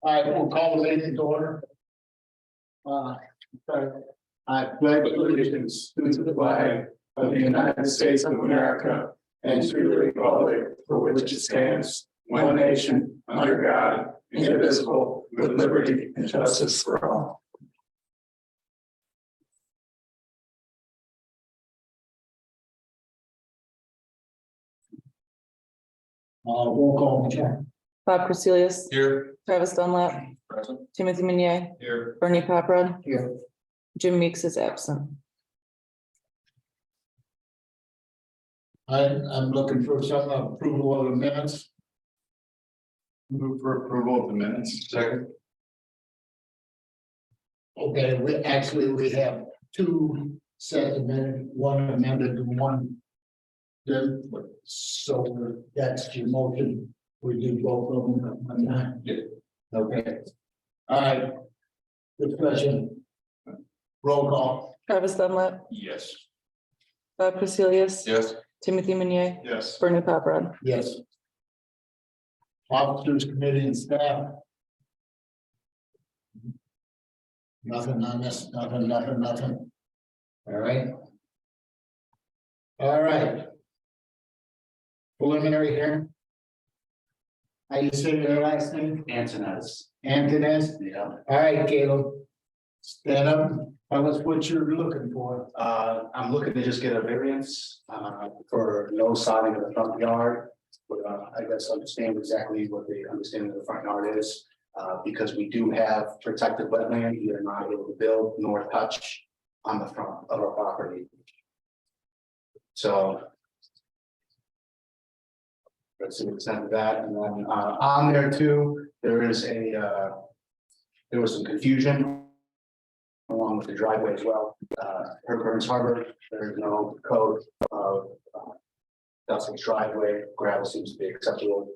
All right, we'll call the meeting to order. Sorry. I pledge allegiance to the flag of the United States of America and to the republic for which it stands, one nation, under God, indivisible, with liberty and justice for all. Roll call, Michelle. Bob Crecilius, Here. Travis Dunlap, Present. Timothy Meunier, Here. Bernie Paprad, Here. Jim Meeks is absent. I'm looking for some approval of the minutes. Move for approval of the minutes. Second. Okay, we have two sets of minutes, one amended and one. So that's your motion. We do both of them at one time. Yeah. Okay. All right. Discussion. Roll call. Travis Dunlap, Yes. Bob Crecilius. Yes. Timothy Meunier, Yes. Bernie Paprad. Yes. Officers, committee and staff. Nothing on this, nothing. All right. All right. Preliminary hearing. How you say your last name? Antoinette. Antoinette? Yeah, All right, Caleb. Stand up, tell us what you're looking for. I'm looking to just get a variance, for no sodding of the front yard. But, I guess understand exactly what the understanding of the front yard is, because we do have protected wetland, we are not able to build nor touch on the front of our property. So. That's the extent of that, and then, on there too, there is there was some confusion along with the driveway as well. Per Burns Harbor, there is no code of dusting driveway, gravel seems to be acceptable.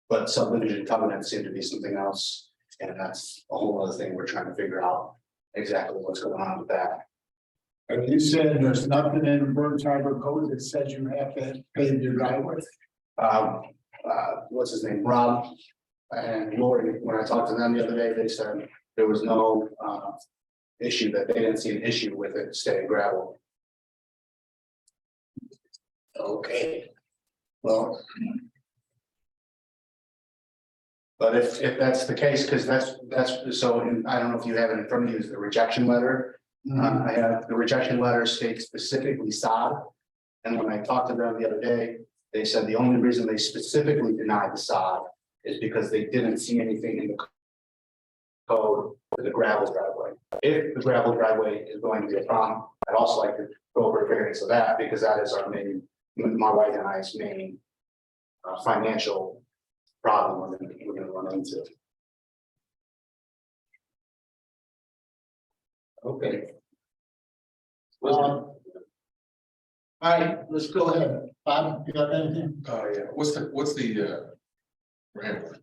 But subdivision covenants seem to be something else, and that's a whole other thing we're trying to figure out exactly what's going on with that. And you said there's nothing in the Burns Harbor code that says you have to pave your driveway. What's his name, Rob and Lori, when I talked to them the other day, they said there was no issue, that they didn't see an issue with it staying gravel. Okay. Well, But if that's the case, because that's, so I don't know if you have it in front of you, is the rejection letter. I have the rejection letter states specifically sod. And when I talked to them the other day, they said the only reason they specifically denied the sod is because they didn't see anything in the code for the gravel driveway. If the gravel driveway is going to be a problem, I'd also like to go over a variance of that, because that is our main, my wife and I's main financial problem we're gonna run into. okay. All right, let's go ahead. Bob, you got anything? Yeah, what's the Randall,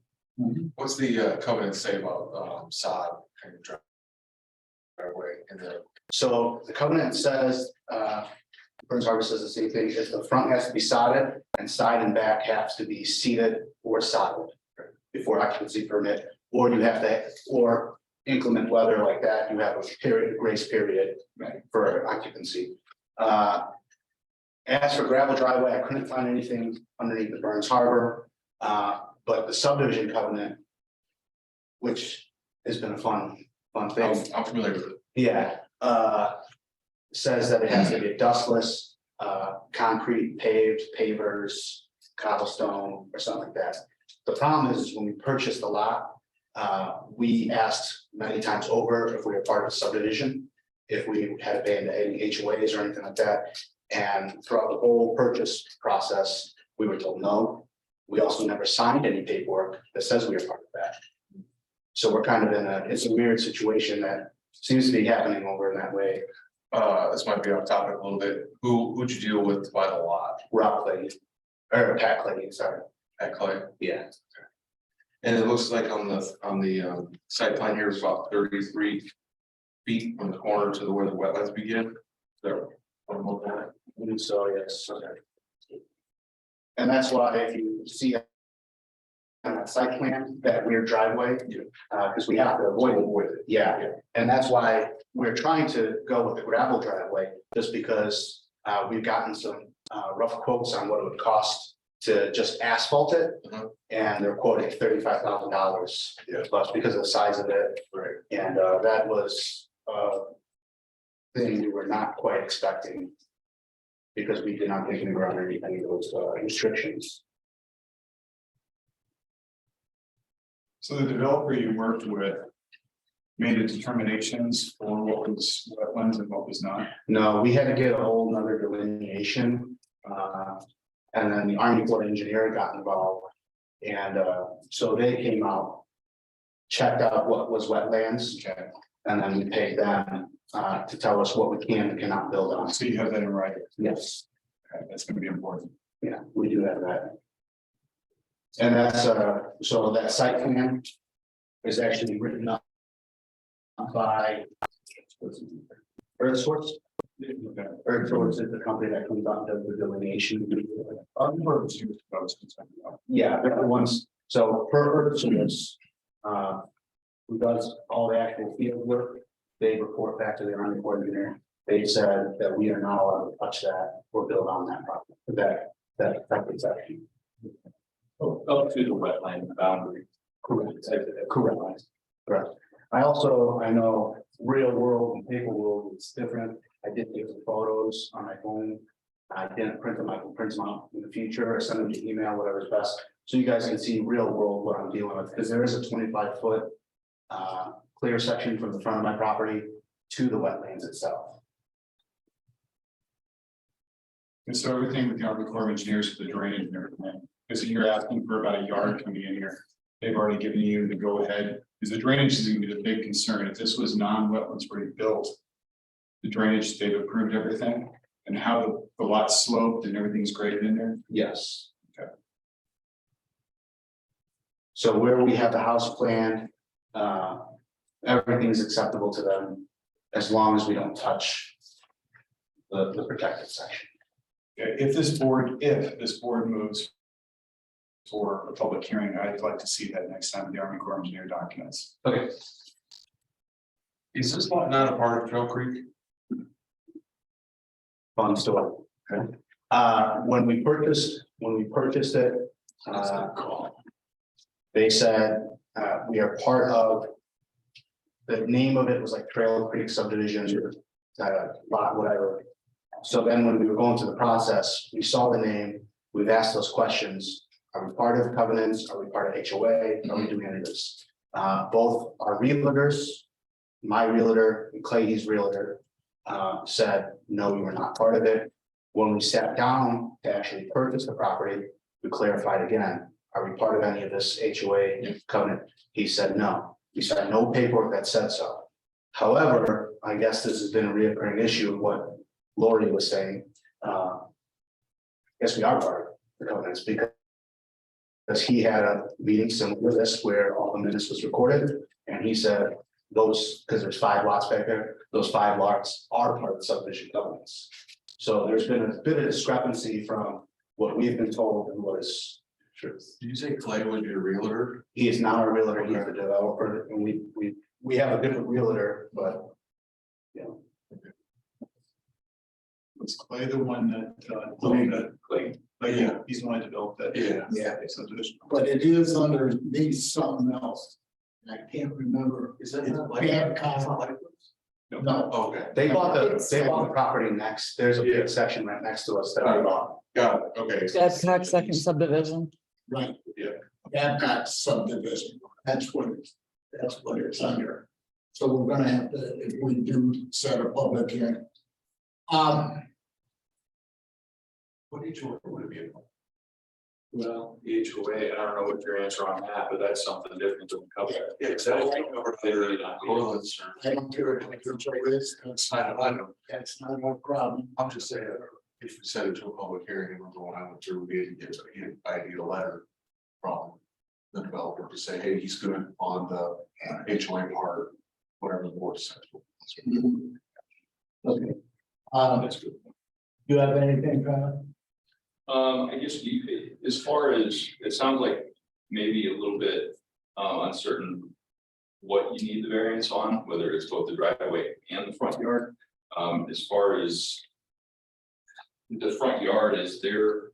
what's the covenant say about sod and driveway and the? So the covenant says, Burns Harbor says the same thing, is the front has to be sodded and side and back has to be seeded or sodded before occupancy permit, or you have to, or inclement weather like that, you have a period, grace period for occupancy. As for gravel driveway, I couldn't find anything underneath the Burns Harbor, but the subdivision covenant, which has been a fun thing. I'm familiar with it. Yeah, says that it has to be dustless, concrete paved, pavers, cobblestone or something like that. The problem is when we purchased the lot, we asked many times over if we were part of the subdivision, if we had to pay into any HOAs or anything like that. And throughout the whole purchase process, we were told no. We also never signed any paperwork that says we are part of that. So we're kind of in it's a weird situation that seems to be happening over in that way. This might be off topic a little bit. Who'd you deal with to buy the lot? Rob Clay, or Pat Clay, sorry. At Clay? Yeah, And it looks like on the site plan here is about 33 feet from the corner to where the wetlands begin. There. so yes. Okay. And that's why if you see on that site plan, that rear driveway. Because we have to avoid it, yeah, and that's why we're trying to go with the gravel driveway, just because we've gotten some rough quotes on what it would cost to just asphalt it. Mhm. And they're quoting $35,000 plus because of the size of it. Right. And that was thing we were not quite expecting. Because we did not take into account any of those restrictions. So the developer you worked with made the determinations for what was wetlands and what was not. No, we had to get a whole nother delineation. And then the Army Corps of Engineer got involved. And so they came out. Checked out what was wetlands. Okay, And then we paid them to tell us what we can and cannot build on. so you have that in writing. Yes, Okay, that's gonna be important. yeah, we do have that. And that's so that site plan is actually written up by Earth Source. Okay. Earth Source is the company that comes out and does the delineation. Yeah, they're the ones, so per Earth Source, who does all the actual field work, they report back to the Army Corps of Engineer. They said that we are not allowed to touch that or build on that property, that section. Up to the wetland boundary. Correct. Correct. I know real world and paper world, it's different. I did take some photos on my phone. I didn't print them, I can print them out in the future or send them to email, whatever's best. So you guys can see real world what I'm dealing with, because there is a 25-foot clear section from the front of my property to the wetlands itself. And so everything with the Army Corps of Engineers, the drainage and everything, because you're asking for about a yard coming in here. They've already given you the go ahead, because the drainage is gonna be the big concern. If this was non-wetlands already built. The drainage, they've approved everything and how the lot's sloped and everything's graded in there. Yes. Okay. So where we have the house planned, everything's acceptable to them as long as we don't touch the protected section. Okay, if this board moves. For a public hearing, I'd like to see that next time, the Army Corps of Engineer documents. Okay. Is this lot not a part of Trail Creek? Fun story. Okay. When we purchased it, they said, we are part of. The name of it was like Trail Creek subdivision, lot, whatever. So then when we were going through the process, we saw the name, we've asked those questions. Are we part of covenants? Are we part of HOA? Are we doing any of this? Both our realtors, my realtor and Clay's realtor, said, no, we were not part of it. When we sat down to actually purchase the property, we clarified again, are we part of any of this HOA covenant? He said, no. We said no paperwork that said so. However, I guess this has been a reoccurring issue of what Lori was saying. Yes, we are part of the covenants because he had a meeting similar to this where all the minutes was recorded, and he said those, because there's 5 lots back there, those 5 lots are part of the subdivision covenants. So there's been a bit of discrepancy from what we've been told and what is truth. Did you say Clay was your realtor? He is not a realtor, he's a developer, and we have a different realtor, but. You know, Was Clay the one that, Clay, Yeah. he's the one that developed that. Yeah. Yeah. Subdivision. But it is underneath something else. I can't remember. Is that It's not Babcock. No, Okay, they bought the property next, there's a big section right next to us that I bought. got it, okay. Babcock second subdivision. right. Yeah. Babcock subdivision. That's what it's under. So we're gonna have to, if we do set a public hearing. What HOA would it be? Well, the HOA, I don't know what your answer on that, but that's something different than covenant. Yeah, exactly. Covered Literally under not. correlates or- I don't care if it's is, I know. that's not a problem. I'm just saying, if we set it to a public hearing, and we're going out to I need a letter from the developer to say, hey, he's good on the HOA part, whatever the board says. Okay. That's good. You have anything, Kyle? I guess as far as, it sounds like maybe a little bit uncertain what you need the variance on, whether it's both the driveway and the front yard. As far as the front yard, is there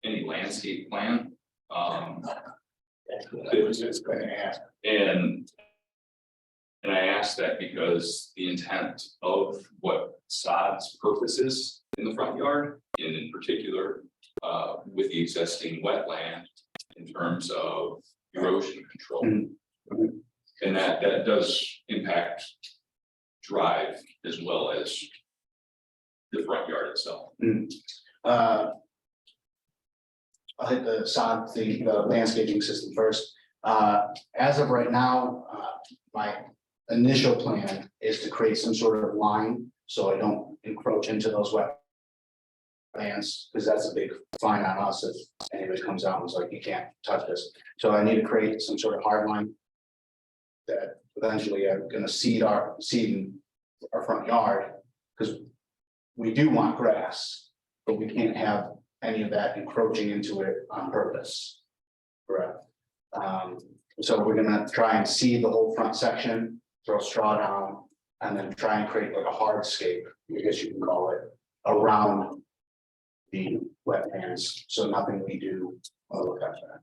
any landscape plan? That's what I was just gonna ask. And I ask that because the intent of what sod's purpose is in the front yard, and in particular, with the existing wetland in terms of erosion control. And that does impact drive as well as the front yard itself. I'll hit the sod, the landscaping system first. As of right now, my initial plan is to create some sort of line, so I don't encroach into those wetlands, because that's a big fine on us if anybody comes out and is like, you can't touch this. So I need to create some sort of hard line that eventually I'm gonna seed our front yard, because we do want grass, but we can't have any of that encroaching into it on purpose. Correct. So we're gonna try and seed the whole front section, throw straw down, and then try and create like a hardscape, I guess you can call it, around the wetlands, so nothing we do will affect that.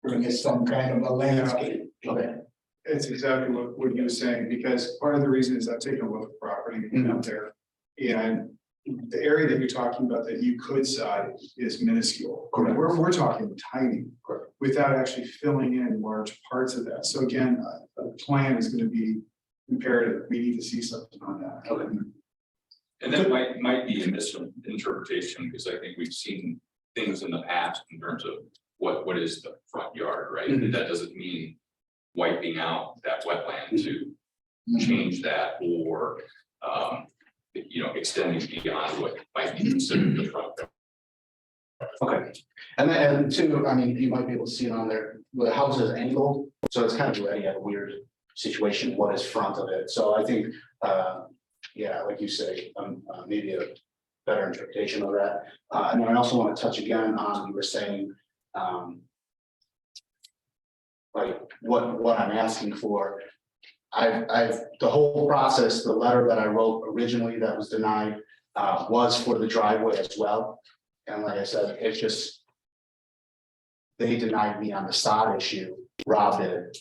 Bring us some kind of a landscape. Okay. It's exactly what you were saying, because part of the reason is I've taken a look at the property out there. And the area that you're talking about that you could sod is minuscule. Correct. We're talking tiny. Correct. Without actually filling in large parts of that. So again, a plan is gonna be imperative. We need to see something on that. Okay. And that might be a misinterpretation, because I think we've seen things in the past in terms of what is the front yard, right? Mhm. That doesn't mean wiping out that wetland to change that or, extending beyond what might be considered the front yard. Okay, and then two, I mean, you might be able to see it on there, the house is angled, so it's kind of already a weird situation, what is front of it, so I think, yeah, like you say, maybe a better interpretation of that. And then I also want to touch again on, you were saying, like, what I'm asking for. The whole process, the letter that I wrote originally that was denied, was for the driveway as well. And like I said, it's just. They denied me on the sod issue, Rob did,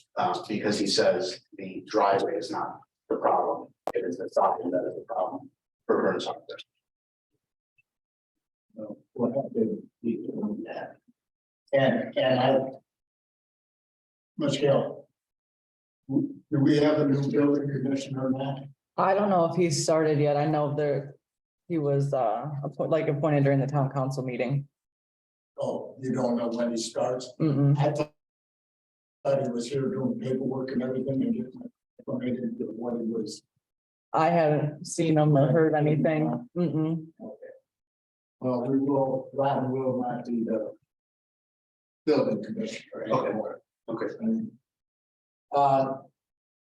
because he says the driveway is not the problem. It is the sod that is the problem for Burns Harbor. What happened? That. And I. Michelle. Do we have a new building commissioner now? I don't know if he's started yet. I know he was appointed during the town council meeting. Oh, you don't know when he starts? Mm-mm. I thought he was here doing paperwork and everything and getting information to what he was. I haven't seen him or heard anything. Mm-mm. Well, Ron will not be the building commissioner anymore. Okay.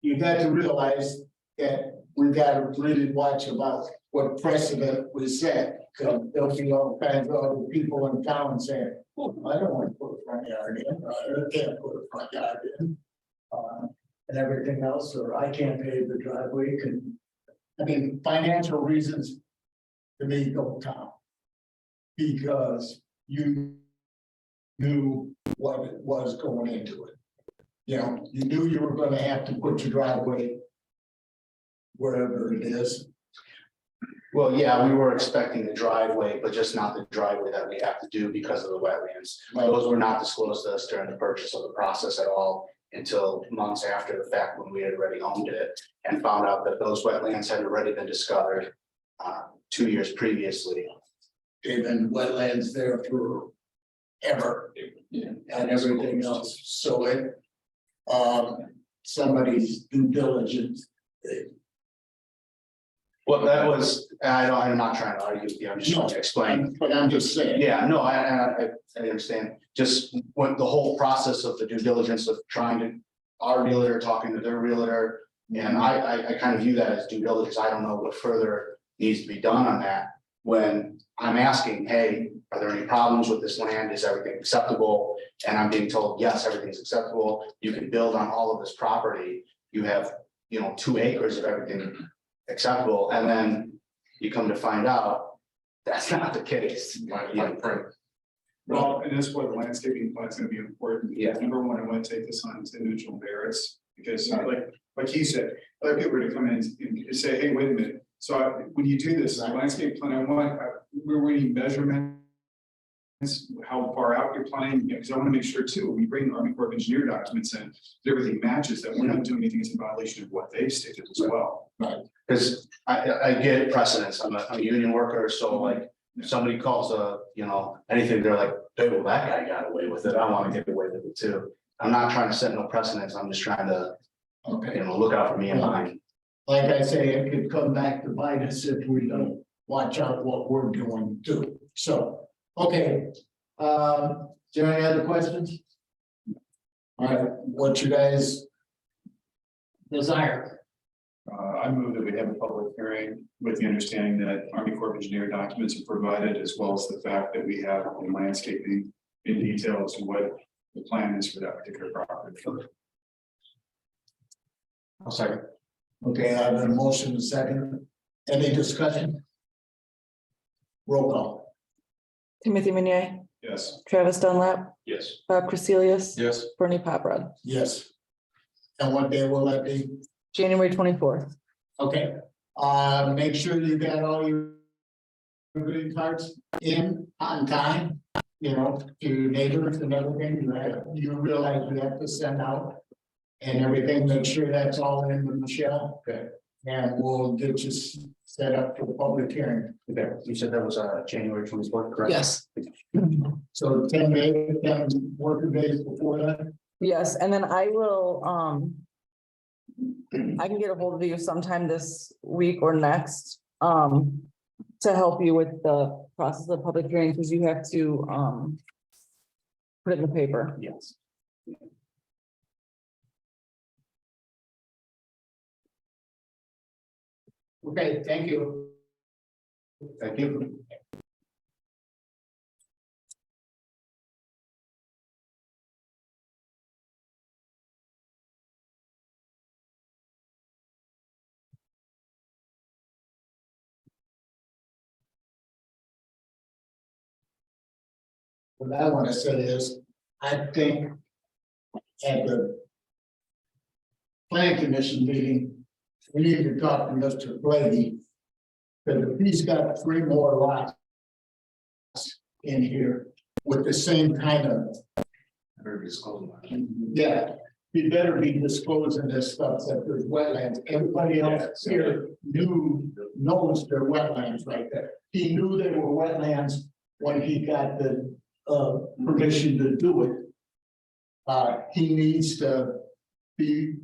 You got to realize that we got to really watch about what precedent we set. Cause there'll be all kinds of other people in town saying, oh, I don't want to put a front yard in, or I can't put a front yard in. And everything else, or I can't pave the driveway, financial reasons to me don't count. Because you knew what it was going into it. You know, you knew you were gonna have to put your driveway wherever it is. Well, yeah, we were expecting the driveway, but just not the driveway that we have to do because of the wetlands. Those were not disclosed to us during the purchase of the process at all until months after the fact when we had already owned it and found out that those wetlands had already been discovered 2 years previously. They've been wetlands there for ever and everything else, so it. Somebody's due diligence. Well, that was, I'm not trying to argue with you, I'm just trying to explain. But I'm just saying. Yeah, no, I understand, just when the whole process of the due diligence of trying to, our realtor talking to their realtor. And I kind of view that as due diligence, I don't know what further needs to be done on that. When I'm asking, hey, are there any problems with this land? Is everything acceptable? And I'm being told, yes, everything's acceptable. You can build on all of this property. You have, 2 acres of everything acceptable, and then you come to find out that's not the case. Like print. Well, and that's why the landscaping plan is gonna be important. Yeah. Number one, I want to take this on its individual merits, because like he said, other people are gonna come in and say, hey, wait a minute. So when you do this, landscape plan, we're waiting measurements. How far out you're planning, because I want to make sure too, when we bring the Army Corps of Engineer documents in, everything matches, that we're not doing anything that's in violation of what they've stated as well. Because I get precedence. I'm a union worker, so like, if somebody calls anything, they're like, hey, well, that guy got away with it. I want to get away with it too. I'm not trying to set no precedence. I'm just trying to, Okay, look out for me and mine. like I say, it could come back to bite us if we don't watch out what we're doing too. So, okay. Is there any other questions? All right, what you guys desire? I move that we have a public hearing with the understanding that Army Corps of Engineer documents are provided, as well as the fact that we have the landscaping in detail as to what the plan is for that particular property. I'll second. Okay, I have a motion and second. Any discussion? Roll call. Timothy Meunier, Yes. Travis Dunlap, Yes. Bob Crecilius, Yes. Bernie Paprad, Yes. And what day will that be? January 24th. Okay, make sure you got all your greeting cards in on time, to your neighbors and everything, you realize we have to send out. And everything, make sure that's all in with Michelle. Okay. And we'll get you set up for the public hearing. Okay, you said that was January 24th, correct? Yes. So 10 days, 10 working days before that. Yes, and then I will, I can get a hold of you sometime this week or next, to help you with the process of public hearing, because you have to, put it in the paper. Yes. Okay, thank you. Thank you. What I want to say is, I think at the planning commission meeting, we need to talk to Mr. Blady. Because if he's got 3 more lots in here with the same kind of, Very disclosed. that. yeah, he better be disclosing this stuff that there's wetlands. Everybody else here knows they're wetlands right there. He knew they were wetlands when he got the permission to do it. He needs to be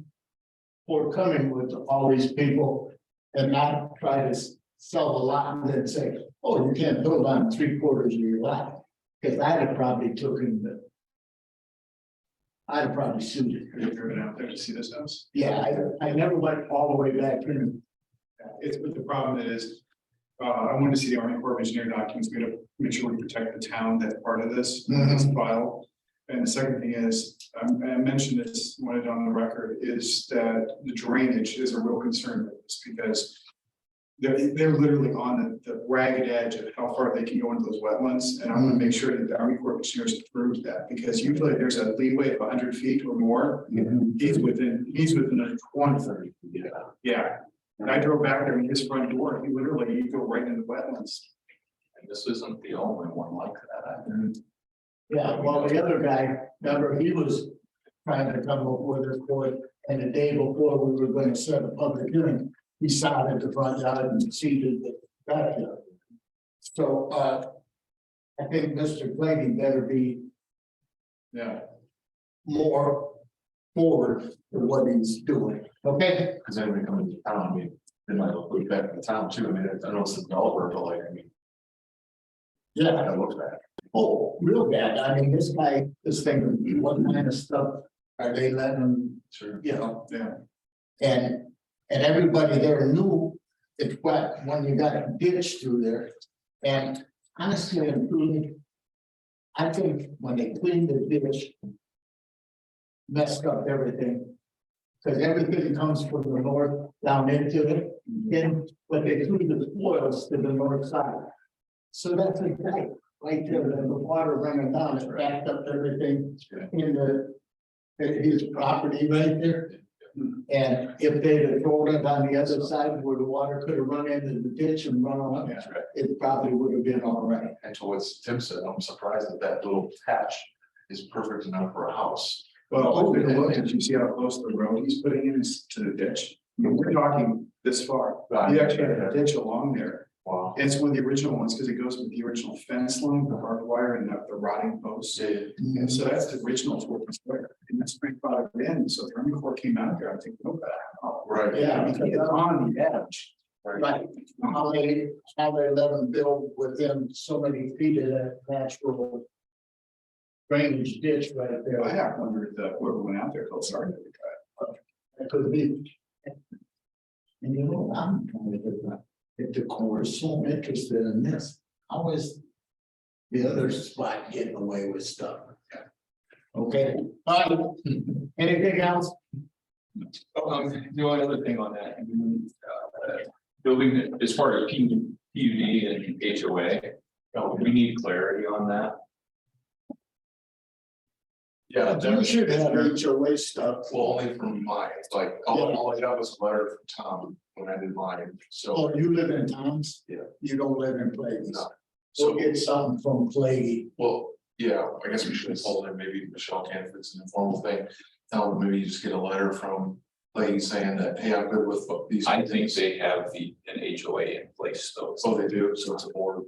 forthcoming with all these people and not try to sell the lot and then say, oh, you can't build on 3/4 of your lot. Because I'd have probably I'd have probably sued it. Have you driven out there to see this house? Yeah, I never went all the way back in. It's, but the problem is, I wanted to see the Army Corps of Engineer documents. We gotta make sure we protect the town that's part of this, this file. And the second thing is, and I mentioned this, wanted on the record, is that the drainage is a real concern with this, because they're literally on the ragged edge of how far they can go into those wetlands. And I want to make sure that the Army Corps of Engineers approves that, because usually there's a leeway of 100 feet or more. He's within a 20. Yeah. And I drove back there in his front door, he literally, you go right into the wetlands. And this isn't the only one like that. Yeah, well, the other guy, remember, he was trying to come up with it for it, and the day before we were going to set a public hearing, he sat at the front yard and seeded the backyard. So, I think Mr. Blady better be more forward to what he's doing, okay? Because then we come into town, I mean, they might look really bad in the town too. I mean, I know it's a developer, but like, I mean, Yeah, it looks bad. oh, real bad, I mean, this guy is thinking, what kind of stuff are they letting him, Sure. Yeah. And everybody there knew it's wet when you got a ditch through there. And honestly and truly, I think when they cleaned the ditch, messed up everything. Because everything comes from the north down into it, and but they threw the spoils to the north side. So that's a tight, right there, the water running down, it backed up everything in in his property right there. And if they'd have rolled it on the other side where the water could have run into the ditch and run off, That's right. it probably would have been all right. And to what Tim said, I'm surprised that that little patch is perfect enough for a house. Well, over the look, did you see how close the road he's putting in is to the ditch? I mean, we're talking this far. You actually have a ditch along there. Wow. It's one of the original ones because it goes with the original fence line, the barbed wire and the rotting posts. And so that's the original Torton Square. And that's grandfathered in. So the Army Corps came out there, I think, no bad. Right. Yeah. Because it's on the edge. Right, how they let them build within so many feet of that natural drainage ditch right I there. have wondered whoever went out there felt sorry for the guy. That could be. And you know, I'm trying to get that, if the Corps is so interested in this, how is the other spot getting away with stuff? Okay, anything else? The only other thing on that, building, as far as PUD and HOA, we need clarity on that. Yeah. You should have HOA stuff. Well, only from mine, like, all I got was a letter from Tom when I did mine, so. Oh, you live in Tom's? Yeah. You don't live in Plains? No. We'll So, get something from Clay. well, yeah, I guess we should have told him, maybe Michelle can, if it's an informal thing. Tell him maybe just get a letter from Lady saying that, hey, I'm good with these. I think they have an HOA in place though. So they do, so it's a board.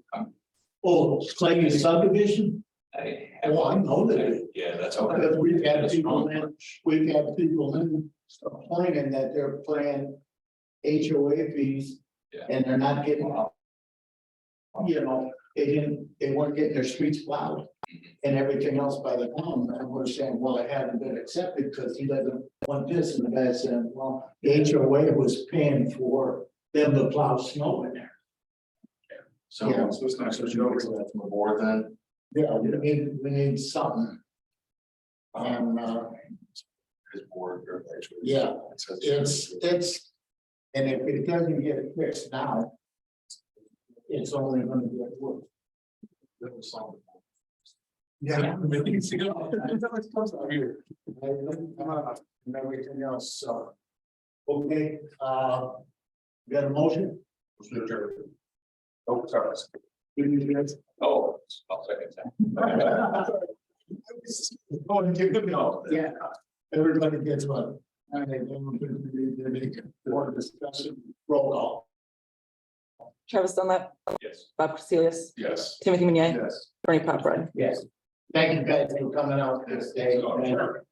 Oh, Clay subdivision? I Oh, I know that. Yeah, that's Because okay. we've had people in complaining that they're paying HOA fees. Yeah. And they're not getting. You know, they weren't getting their streets plowed and everything else by the town, and we're saying, well, it hasn't been accepted because he doesn't want this, and the guy said, well, the HOA was paying for them to plow snow in there. So, Yeah. so it's not such an overstep from the board then. Yeah, we need something. His board. or actually- Yeah, It says- it's, and if it doesn't get fixed now, it's only gonna get worse. That was something. Yeah. I mean, it's, you know, it's close out here. And everything else, so. Okay, got a motion? Oh, sorry. Oh, I'll second that. Oh, you could know. Yeah, everybody gets one. And then we can more discussion, roll call. Travis Dunlap, Yes. Bob Crecilius, Yes. Timothy Meunier, Yes. Bernie Paparad. Yes. Thank you guys for coming out this day. Oh, sure.